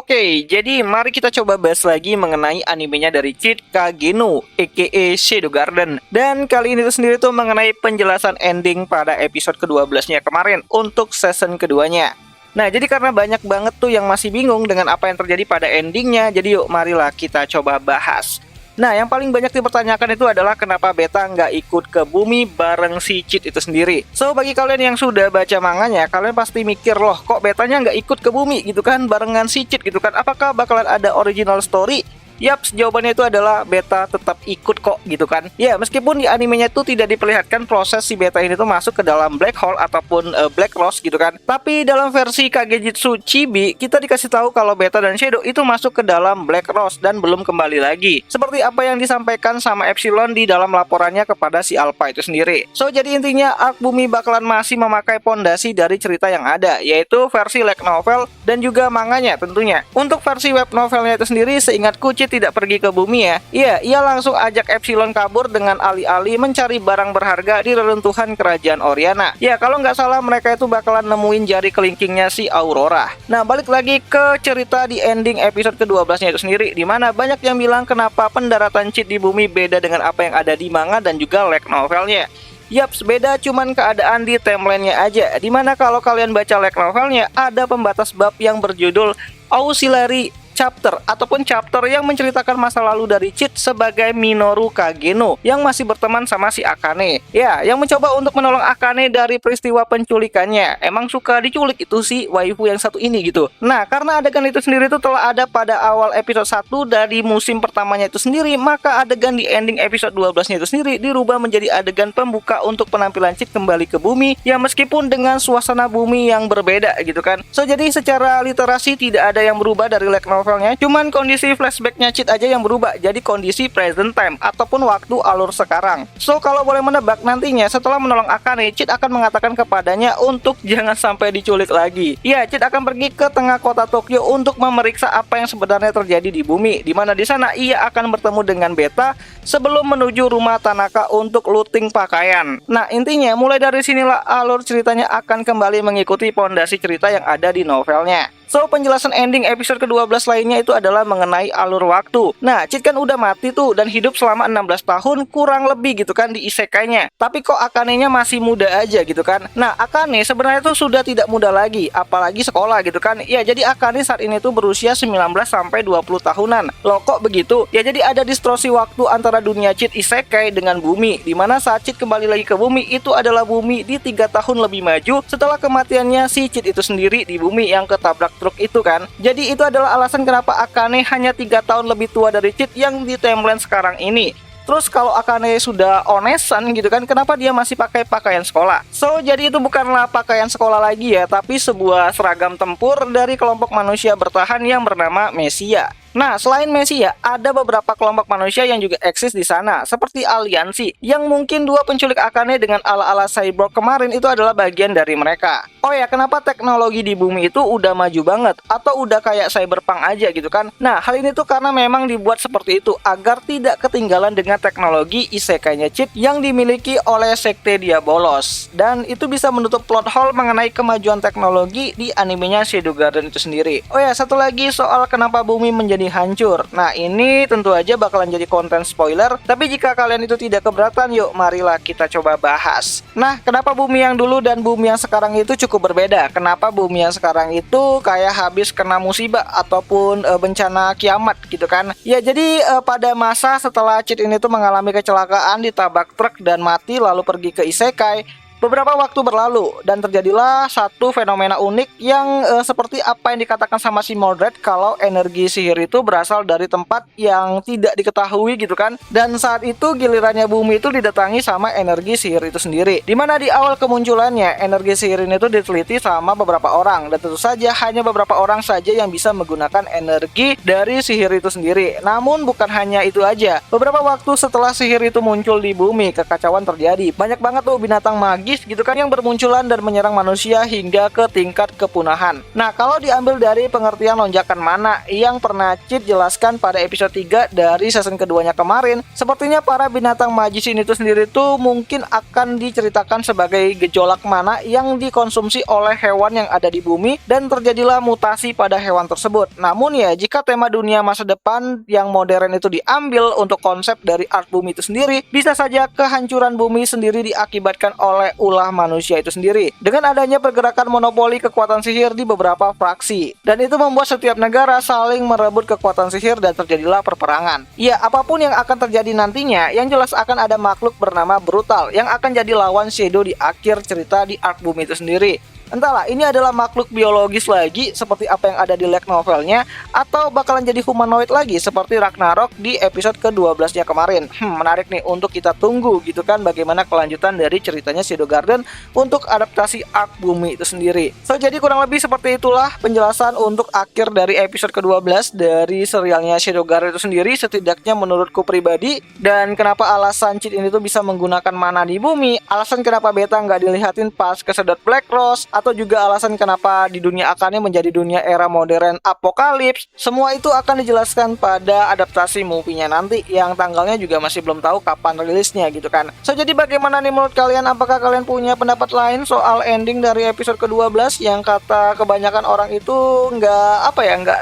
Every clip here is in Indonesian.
Oke, jadi mari kita coba bahas lagi mengenai animenya dari Cheat Kageno, aka Shadow Garden. Dan kali ini sendiri tuh mengenai penjelasan ending pada episode ke-12-nya kemarin untuk season keduanya. Nah, jadi karena banyak banget tuh yang masih bingung dengan apa yang terjadi pada endingnya, jadi yuk marilah kita coba bahas. Nah, yang paling banyak dipertanyakan itu adalah kenapa Beta nggak ikut ke bumi bareng si Cheat itu sendiri. So, bagi kalian yang sudah baca manganya, kalian pasti mikir, loh kok Betanya nggak ikut ke bumi gitu kan, barengan si Cheat gitu kan. Apakah bakalan ada original story? Yaps, jawabannya itu adalah Beta tetap ikut kok gitu kan. Ya, meskipun di animenya itu tidak diperlihatkan proses si Beta ini tuh masuk ke dalam black hole ataupun black loss gitu kan. Tapi dalam versi Kagejitsu Chibi, kita dikasih tahu kalau Beta dan Shadow itu masuk ke dalam black loss dan belum kembali lagi. Seperti apa yang disampaikan sama Epsilon di dalam laporannya kepada si Alpha itu sendiri. So, jadi intinya arc bumi bakalan masih memakai pondasi dari cerita yang ada, yaitu versi light novel dan juga manganya tentunya. Untuk versi web novelnya itu sendiri, seingatku Cheat tidak pergi ke bumi ya. Iya, ia langsung ajak Epsilon kabur dengan alih-alih mencari barang berharga di reruntuhan kerajaan Oriana. Ya, kalau nggak salah mereka itu bakalan nemuin jari kelingkingnya si Aurora. Nah, balik lagi ke cerita di ending episode ke-12-nya itu sendiri, dimana banyak yang bilang kenapa pendaratan Cheat di bumi beda dengan apa yang ada di manga dan juga light novelnya. Yaps, beda cuman keadaan di timeline-nya aja. Dimana kalau kalian baca light novelnya, ada pembatas bab yang berjudul Auxiliary Chapter ataupun chapter yang menceritakan masa lalu dari Cheat sebagai Minoru Kageno yang masih berteman sama si Akane. Ya, yang mencoba untuk menolong Akane dari peristiwa penculikannya. Emang suka diculik itu si waifu yang satu ini gitu. Nah, karena adegan itu sendiri itu telah ada pada awal episode 1 dari musim pertamanya itu sendiri, maka adegan di ending episode 12-nya itu sendiri dirubah menjadi adegan pembuka untuk penampilan Cheat kembali ke bumi, ya meskipun dengan suasana bumi yang berbeda gitu kan. So, jadi secara literasi tidak ada yang berubah dari light novelnya, cuman kondisi flashbacknya Cheat aja yang berubah jadi kondisi present time ataupun waktu alur sekarang. So, kalau boleh menebak, nantinya setelah menolong Akane, Cheat akan mengatakan kepadanya untuk jangan sampai diculik lagi. Ya, Cheat akan pergi ke tengah kota Tokyo untuk memeriksa apa yang sebenarnya terjadi di bumi, dimana di sana ia akan bertemu dengan Beta sebelum menuju rumah Tanaka untuk looting pakaian. Nah, intinya mulai dari sinilah alur ceritanya akan kembali mengikuti pondasi cerita yang ada di novelnya. So, penjelasan ending episode ke-12 lainnya itu adalah mengenai alur waktu. Nah, Cheat kan udah mati tuh dan hidup selama 16 tahun kurang lebih gitu kan di isekainya. Tapi kok Akane-nya masih muda aja gitu kan. Nah, Akane sebenarnya tuh sudah tidak muda lagi, apalagi sekolah gitu kan. Ya, jadi Akane saat ini tuh berusia 19 sampai 20 tahunan. Loh, kok begitu? Ya, jadi ada distorsi waktu antara dunia Cheat isekai dengan bumi, dimana saat Cheat kembali lagi ke bumi itu adalah bumi di 3 tahun lebih maju setelah kematiannya si Cheat itu sendiri di bumi yang ketabrak truk itu kan. Jadi itu adalah alasan kenapa Akane hanya 3 tahun lebih tua dari Cheat yang di timeline sekarang ini. Terus kalau Akane sudah onesan gitu kan, kenapa dia masih pakai pakaian sekolah? So, jadi itu bukanlah pakaian sekolah lagi ya, tapi sebuah seragam tempur dari kelompok manusia bertahan yang bernama Mesia. Nah, selain Mesia, ada beberapa kelompok manusia yang juga eksis di sana, seperti Aliansi, yang mungkin dua penculik Akane dengan ala-ala cyborg kemarin itu adalah bagian dari mereka. Oh ya, kenapa teknologi di bumi itu udah maju banget, atau udah kayak cyberpunk aja gitu kan? Nah, hal ini tuh karena memang dibuat seperti itu, agar tidak ketinggalan dengan teknologi isekainya Cheat yang dimiliki oleh Sekte Diabolos. Dan itu bisa menutup plot hole mengenai kemajuan teknologi di animenya Shadow Garden itu sendiri. Oh ya, satu lagi soal kenapa bumi menjadi hancur. Nah, ini tentu aja bakalan jadi konten spoiler, tapi jika kalian itu tidak keberatan, yuk marilah kita coba bahas. Nah, kenapa bumi yang dulu dan bumi yang sekarang itu cukup berbeda? Kenapa bumi yang sekarang itu kayak habis kena musibah ataupun bencana kiamat gitu kan? Ya, jadi pada masa setelah Cheat ini tuh mengalami kecelakaan ditabrak truk dan mati lalu pergi ke isekai, beberapa waktu berlalu dan terjadilah satu fenomena unik yang seperti apa yang dikatakan sama si Mordred, kalau energi sihir itu berasal dari tempat yang tidak diketahui gitu kan. Dan saat itu gilirannya bumi itu didatangi sama energi sihir itu sendiri, dimana di awal kemunculannya energi sihir ini tuh diteliti sama beberapa orang, dan tentu saja hanya beberapa orang saja yang bisa menggunakan energi dari sihir itu sendiri. Namun bukan hanya itu aja, beberapa waktu setelah sihir itu muncul di bumi, kekacauan terjadi. Banyak banget tuh binatang magis magis gitu kan yang bermunculan dan menyerang manusia hingga ke tingkat kepunahan. Nah, kalau diambil dari pengertian lonjakan mana yang pernah Cid jelaskan pada episode 3 dari season keduanya kemarin, sepertinya para binatang magis ini tuh sendiri tuh mungkin akan diceritakan sebagai gejolak mana yang dikonsumsi oleh hewan yang ada di bumi dan terjadilah mutasi pada hewan tersebut. Namun ya, jika tema dunia masa depan yang modern itu diambil untuk konsep dari art bumi itu sendiri, bisa saja kehancuran bumi sendiri diakibatkan oleh ulah manusia itu sendiri dengan adanya pergerakan monopoli kekuatan sihir di beberapa fraksi, dan itu membuat setiap negara saling merebut kekuatan sihir dan terjadilah perperangan. Ya, apapun yang akan terjadi nantinya, yang jelas akan ada makhluk bernama Brutal yang akan jadi lawan Shadow di akhir cerita di arc bumi itu sendiri. Entahlah, ini adalah makhluk biologis lagi seperti apa yang ada di light novelnya, atau bakalan jadi humanoid lagi seperti Ragnarok di episode ke-12-nya kemarin. Menarik nih untuk kita tunggu gitu kan bagaimana kelanjutan dari ceritanya Shadow Garden untuk adaptasi arc bumi itu sendiri. So, jadi kurang lebih seperti itulah penjelasan untuk akhir dari episode ke-12 dari serialnya Shadow Garden itu sendiri, setidaknya menurutku pribadi. Dan kenapa alasan Cid ini tuh bisa menggunakan mana di bumi, alasan kenapa Beta nggak dilihatin pas kesedot Black Rose, atau juga alasan kenapa di dunia Akane menjadi dunia era modern apokalips. Semua itu akan dijelaskan pada adaptasi movie-nya nanti yang tanggalnya juga masih belum tahu kapan rilisnya gitu kan. So, jadi bagaimana nih menurut kalian? Apakah kalian punya pendapat lain soal ending dari episode ke-12 yang kata kebanyakan orang itu nggak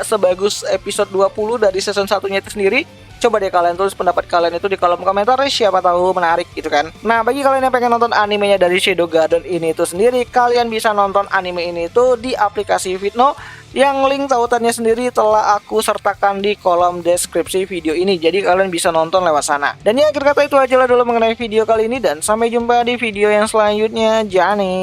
sebagus episode 20 dari season 1-nya itu sendiri? Coba deh kalian tulis pendapat kalian itu di kolom komentar, siapa tahu menarik gitu kan. Nah, bagi kalian yang pengen nonton animenya dari Shadow Garden ini itu sendiri, kalian bisa nonton anime ini itu di aplikasi Vidno, yang link tautannya sendiri telah aku sertakan di kolom deskripsi video ini. Jadi kalian bisa nonton lewat sana. Dan ya, akhir kata itu aja lah dulu mengenai video kali ini, dan sampai jumpa di video yang selanjutnya. Jani.